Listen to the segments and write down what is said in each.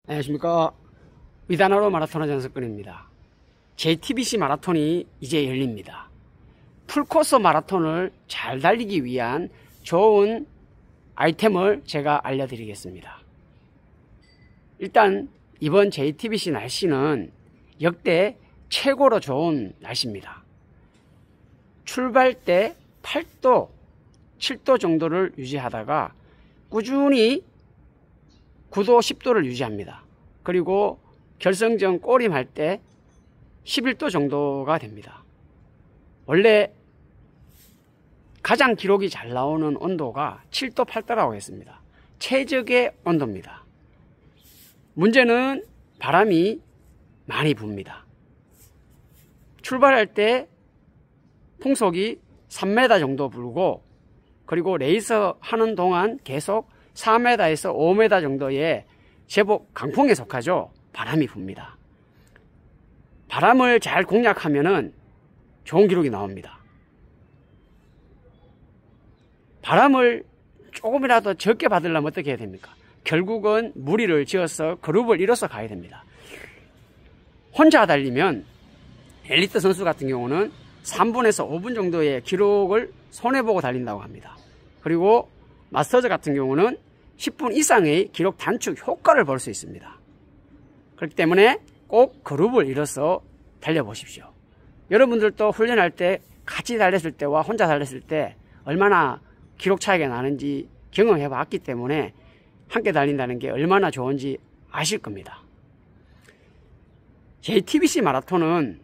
안녕하십니까. 위다나로 마라톤 장석근입니다. JTBC 마라톤이 이제 열립니다. 풀코스 마라톤을 잘 달리기 위한 좋은 아이템을 제가 알려드리겠습니다. 일단 이번 JTBC 날씨는 역대 최고로 좋은 날씨입니다. 출발 때 8도, 7도 정도를 유지하다가 꾸준히 9도, 10도를 유지합니다. 그리고 결승전 꼬림할 때 11도 정도가 됩니다. 원래 가장 기록이 잘 나오는 온도가 7도, 8도라고 했습니다. 최적의 온도입니다. 문제는 바람이 많이 붑니다. 출발할 때 풍속이 3m 정도 불고, 그리고 레이서 하는 동안 계속 4m에서 5m 정도의 제법 강풍에 속하죠. 바람이 붑니다. 바람을 잘 공략하면은 좋은 기록이 나옵니다. 바람을 조금이라도 적게 받으려면 어떻게 해야 됩니까? 결국은 무리를 지어서 그룹을 이뤄서 가야 됩니다. 혼자 달리면 엘리트 선수 같은 경우는 3분에서 5분 정도의 기록을 손해보고 달린다고 합니다. 그리고 마스터즈 같은 경우는 10분 이상의 기록 단축 효과를 볼 수 있습니다. 그렇기 때문에 꼭 그룹을 이뤄서 달려보십시오. 여러분들도 훈련할 때 같이 달렸을 때와 혼자 달렸을 때 얼마나 기록 차이가 나는지 경험해 봤기 때문에 함께 달린다는 게 얼마나 좋은지 아실 겁니다. JTBC 마라톤은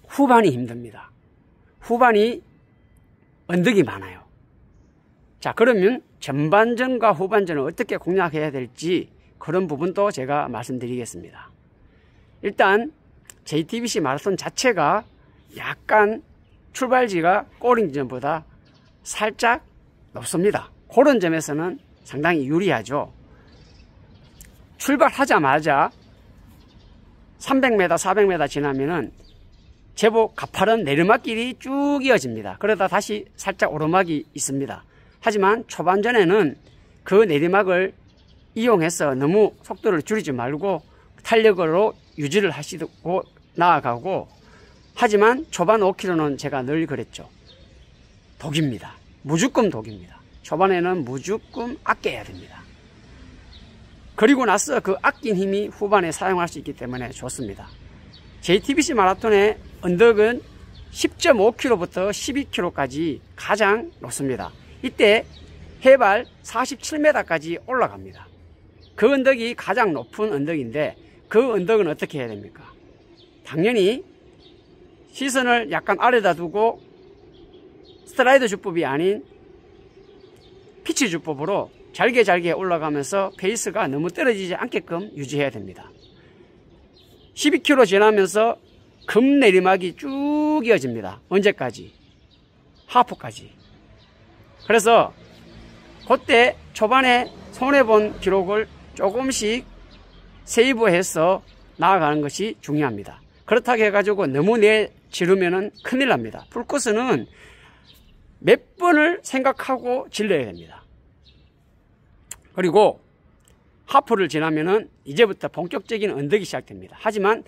후반이 힘듭니다. 후반이 언덕이 많아요. 자, 그러면 전반전과 후반전을 어떻게 공략해야 될지 그런 부분도 제가 말씀드리겠습니다. 일단 JTBC 마라톤 자체가 약간 출발지가 꼬링 지점보다 살짝 높습니다. 그런 점에서는 상당히 유리하죠. 출발하자마자 300m, 400m 지나면은 제법 가파른 내리막길이 쭉 이어집니다. 그러다 다시 살짝 오르막이 있습니다. 하지만 초반전에는 그 내리막을 이용해서 너무 속도를 줄이지 말고 탄력으로 유지를 하시고 나아가고, 하지만 초반 5km는 제가 늘 그랬죠. 독입니다. 무조건 독입니다. 초반에는 무조건 아껴야 됩니다. 그리고 나서 그 아낀 힘이 후반에 사용할 수 있기 때문에 좋습니다. JTBC 마라톤의 언덕은 10.5km부터 12km까지 가장 높습니다. 이때 해발 47m까지 올라갑니다. 그 언덕이 가장 높은 언덕인데 그 언덕은 어떻게 해야 됩니까? 당연히 시선을 약간 아래다 두고 스트라이드 주법이 아닌 피치 주법으로 잘게 올라가면서 페이스가 너무 떨어지지 않게끔 유지해야 됩니다. 12km 지나면서 급 내리막이 쭉 이어집니다. 언제까지? 하프까지. 그래서 그때 초반에 손해본 기록을 조금씩 세이브해서 나아가는 것이 중요합니다. 그렇다고 해가지고 너무 내지르면 큰일 납니다. 풀코스는 몇 번을 생각하고 질러야 됩니다. 그리고 하프를 지나면은 이제부터 본격적인 언덕이 시작됩니다. 하지만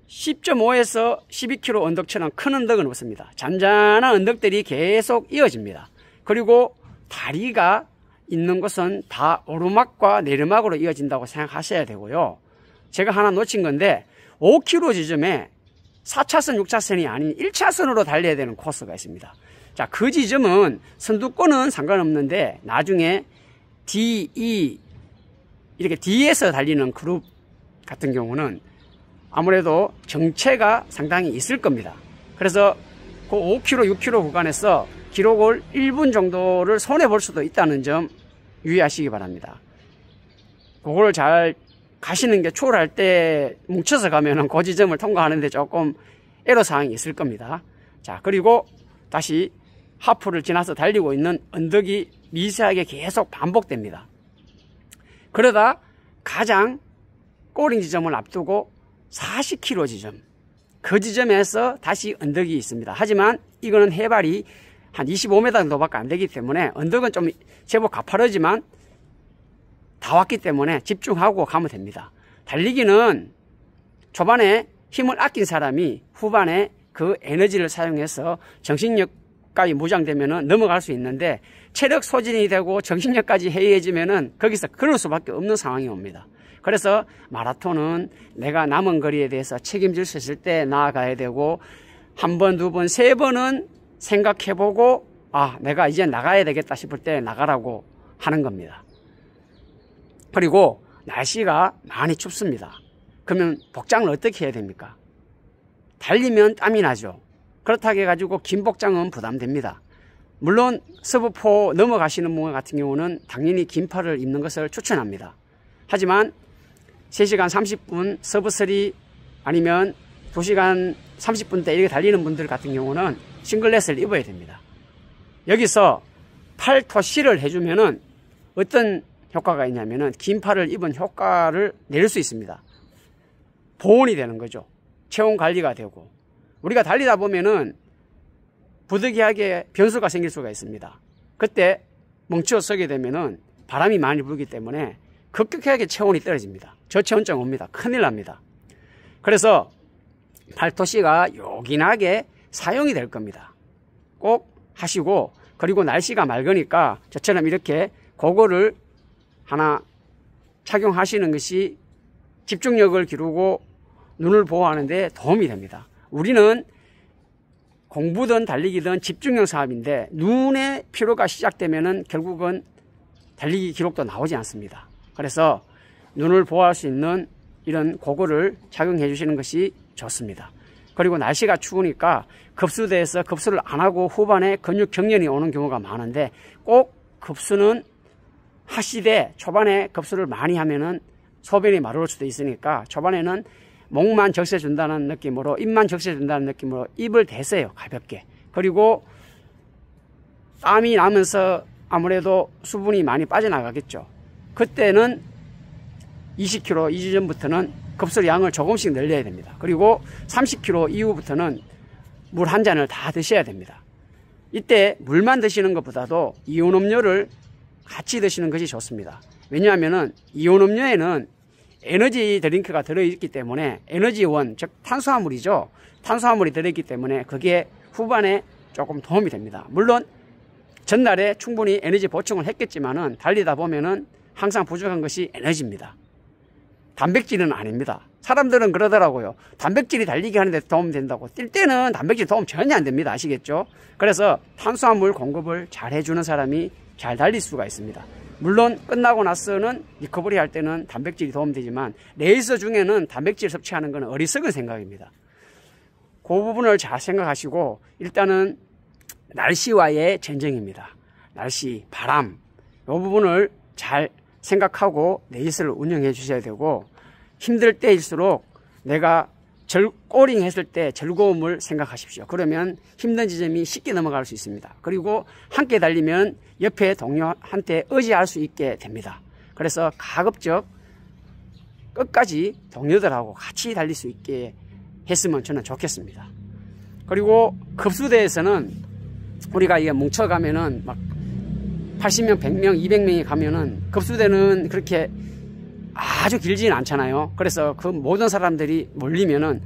10.5에서 12km 언덕처럼 큰 언덕은 없습니다. 잔잔한 언덕들이 계속 이어집니다. 그리고 다리가 있는 것은 다 오르막과 내리막으로 이어진다고 생각하셔야 되고요. 제가 하나 놓친 건데 5km 지점에 4차선, 6차선이 아닌 1차선으로 달려야 되는 코스가 있습니다. 자, 그 지점은 선두권은 상관없는데 나중에 D, E 이렇게 D에서 달리는 그룹 같은 경우는 아무래도 정체가 상당히 있을 겁니다. 그래서 그 5km, 6km 구간에서 기록을 1분 정도를 손해볼 수도 있다는 점 유의하시기 바랍니다. 그걸 잘 가시는 게 초월할 때 뭉쳐서 가면은 그 지점을 통과하는데 조금 애로사항이 있을 겁니다. 자, 그리고 다시 하프를 지나서 달리고 있는 언덕이 미세하게 계속 반복됩니다. 그러다 가장 꼬링 지점을 앞두고 40km 지점, 그 지점에서 다시 언덕이 있습니다. 하지만 이거는 해발이 한 25m 정도밖에 안 되기 때문에 언덕은 좀 제법 가파르지만 다 왔기 때문에 집중하고 가면 됩니다. 달리기는 초반에 힘을 아낀 사람이 후반에 그 에너지를 사용해서 정신력까지 무장되면 넘어갈 수 있는데, 체력 소진이 되고 정신력까지 해이해지면 거기서 그럴 수밖에 없는 상황이 옵니다. 그래서 마라톤은 내가 남은 거리에 대해서 책임질 수 있을 때 나아가야 되고, 한 번, 두 번, 세 번은 생각해보고 내가 이제 나가야 되겠다 싶을 때 나가라고 하는 겁니다. 그리고 날씨가 많이 춥습니다. 그러면 복장을 어떻게 해야 됩니까? 달리면 땀이 나죠. 그렇다고 해가지고 긴 복장은 부담됩니다. 물론 서부포 넘어가시는 분 같은 경우는 당연히 긴팔을 입는 것을 추천합니다. 하지만 3시간 30분 서부3 아니면 2시간 30분대 이렇게 달리는 분들 같은 경우는 싱글렛을 입어야 됩니다. 여기서 팔토시를 해주면은 어떤 효과가 있냐면은 긴팔을 입은 효과를 낼 수 있습니다. 보온이 되는 거죠. 체온 관리가 되고, 우리가 달리다 보면은 부득이하게 변수가 생길 수가 있습니다. 그때 멈추어 서게 되면은 바람이 많이 불기 때문에 급격하게 체온이 떨어집니다. 저체온증 옵니다. 큰일 납니다. 그래서 팔토시가 요긴하게 사용이 될 겁니다. 꼭 하시고, 그리고 날씨가 맑으니까 저처럼 이렇게 그거를 하나 착용하시는 것이 집중력을 기르고 눈을 보호하는 데 도움이 됩니다. 우리는 공부든 달리기든 집중력 사업인데, 눈의 피로가 시작되면은 결국은 달리기 기록도 나오지 않습니다. 그래서 눈을 보호할 수 있는 이런 고글을 착용해 주시는 것이 좋습니다. 그리고 날씨가 추우니까 급수대에서 급수를 안 하고 후반에 근육 경련이 오는 경우가 많은데, 꼭 급수는 하시되 초반에 급수를 많이 하면은 소변이 마려울 수도 있으니까 초반에는 목만 적셔준다는 느낌으로, 입만 적셔준다는 느낌으로 입을 대세요, 가볍게. 그리고 땀이 나면서 아무래도 수분이 많이 빠져나가겠죠. 그때는 20km 2주 전부터는 급수 양을 조금씩 늘려야 됩니다. 그리고 30km 이후부터는 물 한 잔을 다 드셔야 됩니다. 이때 물만 드시는 것보다도 이온음료를 같이 드시는 것이 좋습니다. 왜냐하면 이온음료에는 에너지 드링크가 들어있기 때문에, 에너지원, 즉 탄수화물이죠. 탄수화물이 들어있기 때문에 그게 후반에 조금 도움이 됩니다. 물론 전날에 충분히 에너지 보충을 했겠지만은 달리다 보면은 항상 부족한 것이 에너지입니다. 단백질은 아닙니다. 사람들은 그러더라고요. 단백질이 달리기 하는데 도움 된다고. 뛸 때는 단백질 도움 전혀 안 됩니다. 아시겠죠? 그래서 탄수화물 공급을 잘 해주는 사람이 잘 달릴 수가 있습니다. 물론 끝나고 나서는 리커버리 할 때는 단백질이 도움되지만, 레이스 중에는 단백질 섭취하는 건 어리석은 생각입니다. 그 부분을 잘 생각하시고, 일단은 날씨와의 전쟁입니다. 날씨, 바람, 이 부분을 잘 생각하고 레이스를 운영해 주셔야 되고, 힘들 때일수록 내가 꼬링 했을 때 즐거움을 생각하십시오. 그러면 힘든 지점이 쉽게 넘어갈 수 있습니다. 그리고 함께 달리면 옆에 동료한테 의지할 수 있게 됩니다. 그래서 가급적 끝까지 동료들하고 같이 달릴 수 있게 했으면 저는 좋겠습니다. 그리고 급수대에서는 우리가 이게 뭉쳐가면은 막 80명, 100명, 200명이 가면은 급수대는 그렇게 아주 길지는 않잖아요. 그래서 그 모든 사람들이 몰리면은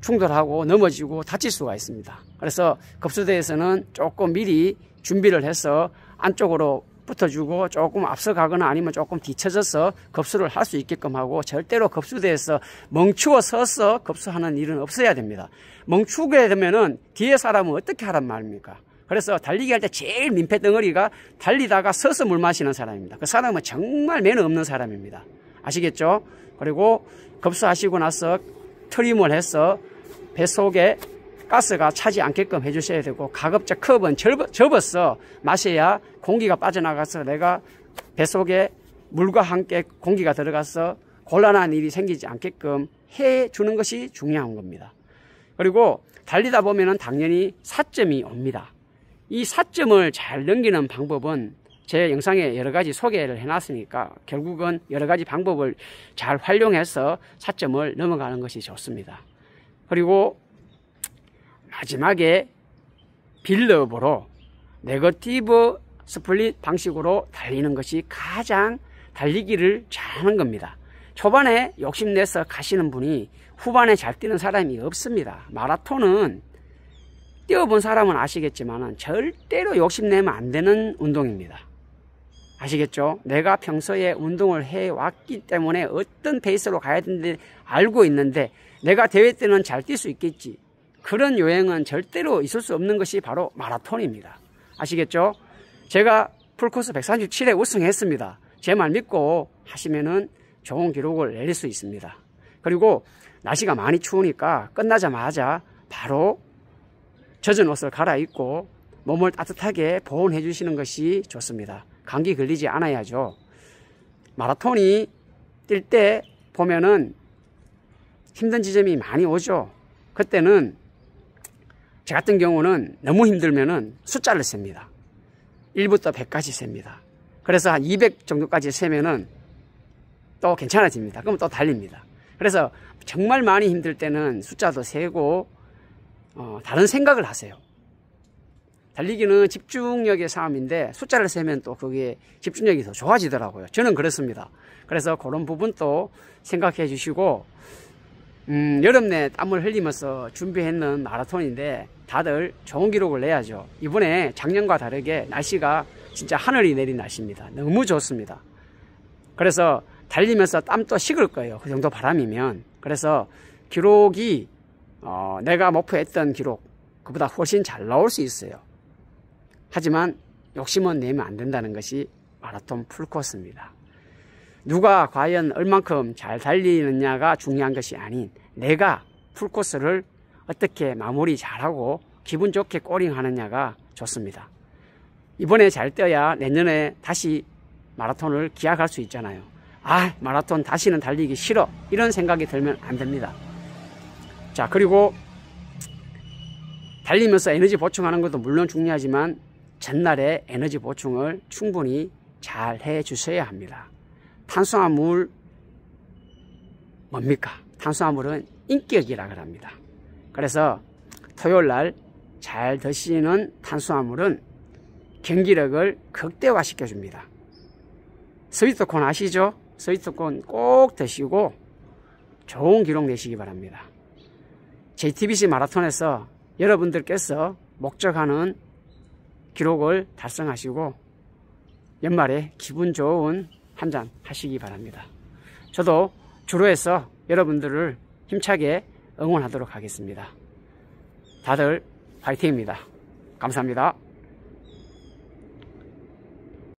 충돌하고 넘어지고 다칠 수가 있습니다. 그래서 급수대에서는 조금 미리 준비를 해서 안쪽으로 붙어주고 조금 앞서가거나 아니면 조금 뒤쳐져서 급수를 할 수 있게끔 하고, 절대로 급수대에서 멈추어 서서 급수하는 일은 없어야 됩니다. 멈추게 되면은 뒤에 사람은 어떻게 하란 말입니까? 그래서 달리기 할 때 제일 민폐 덩어리가 달리다가 서서 물 마시는 사람입니다. 그 사람은 정말 매너 없는 사람입니다. 아시겠죠? 그리고 급수하시고 나서 트림을 해서 뱃속에 가스가 차지 않게끔 해주셔야 되고, 가급적 컵은 접어서 마셔야 공기가 빠져나가서 내가 뱃속에 물과 함께 공기가 들어가서 곤란한 일이 생기지 않게끔 해주는 것이 중요한 겁니다. 그리고 달리다 보면은 당연히 사점이 옵니다. 이 사점을 잘 넘기는 방법은 제 영상에 여러 가지 소개를 해놨으니까 결국은 여러 가지 방법을 잘 활용해서 사점을 넘어가는 것이 좋습니다. 그리고 마지막에 빌드업으로 네거티브 스플릿 방식으로 달리는 것이 가장 달리기를 잘하는 겁니다. 초반에 욕심내서 가시는 분이 후반에 잘 뛰는 사람이 없습니다. 마라톤은 뛰어본 사람은 아시겠지만 절대로 욕심내면 안 되는 운동입니다. 아시겠죠? 내가 평소에 운동을 해왔기 때문에 어떤 페이스로 가야 되는지 알고 있는데 내가 대회 때는 잘 뛸 수 있겠지. 그런 요행은 절대로 있을 수 없는 것이 바로 마라톤입니다. 아시겠죠? 제가 풀코스 137회 우승했습니다. 제 말 믿고 하시면은 좋은 기록을 내릴 수 있습니다. 그리고 날씨가 많이 추우니까 끝나자마자 바로 젖은 옷을 갈아입고 몸을 따뜻하게 보온해 주시는 것이 좋습니다. 감기 걸리지 않아야죠. 마라톤이 뛸 때 보면은 힘든 지점이 많이 오죠. 그때는 저 같은 경우는 너무 힘들면은 숫자를 셉니다. 1부터 100까지 셉니다. 그래서 한 200 정도까지 세면은 또 괜찮아집니다. 그럼 또 달립니다. 그래서 정말 많이 힘들 때는 숫자도 세고 다른 생각을 하세요. 달리기는 집중력의 싸움인데 숫자를 세면 또 그게 집중력이 더 좋아지더라고요. 저는 그렇습니다. 그래서 그런 부분도 생각해 주시고 여름 내 땀을 흘리면서 준비했는 마라톤인데 다들 좋은 기록을 내야죠. 이번에 작년과 다르게 날씨가 진짜 하늘이 내린 날씨입니다. 너무 좋습니다. 그래서 달리면서 땀도 식을 거예요. 그 정도 바람이면. 그래서 기록이 내가 목표했던 기록 그보다 훨씬 잘 나올 수 있어요. 하지만 욕심은 내면 안 된다는 것이 마라톤 풀코스입니다. 누가 과연 얼만큼 잘 달리느냐가 중요한 것이 아닌 내가 풀코스를 어떻게 마무리 잘하고 기분 좋게 꼬링하느냐가 좋습니다. 이번에 잘 뛰어야 내년에 다시 마라톤을 기약할 수 있잖아요. 마라톤 다시는 달리기 싫어 이런 생각이 들면 안 됩니다. 자, 그리고 달리면서 에너지 보충하는 것도 물론 중요하지만 전날에 에너지 보충을 충분히 잘 해 주셔야 합니다. 탄수화물 뭡니까? 탄수화물은 인격이라고 합니다. 그래서 토요일 날 잘 드시는 탄수화물은 경기력을 극대화시켜 줍니다. 스위트콘 아시죠? 스위트콘 꼭 드시고 좋은 기록 내시기 바랍니다. JTBC 마라톤에서 여러분들께서 목적하는 기록을 달성하시고 연말에 기분 좋은 한잔 하시기 바랍니다. 저도 주로해서 여러분들을 힘차게 응원하도록 하겠습니다. 다들 화이팅입니다. 감사합니다.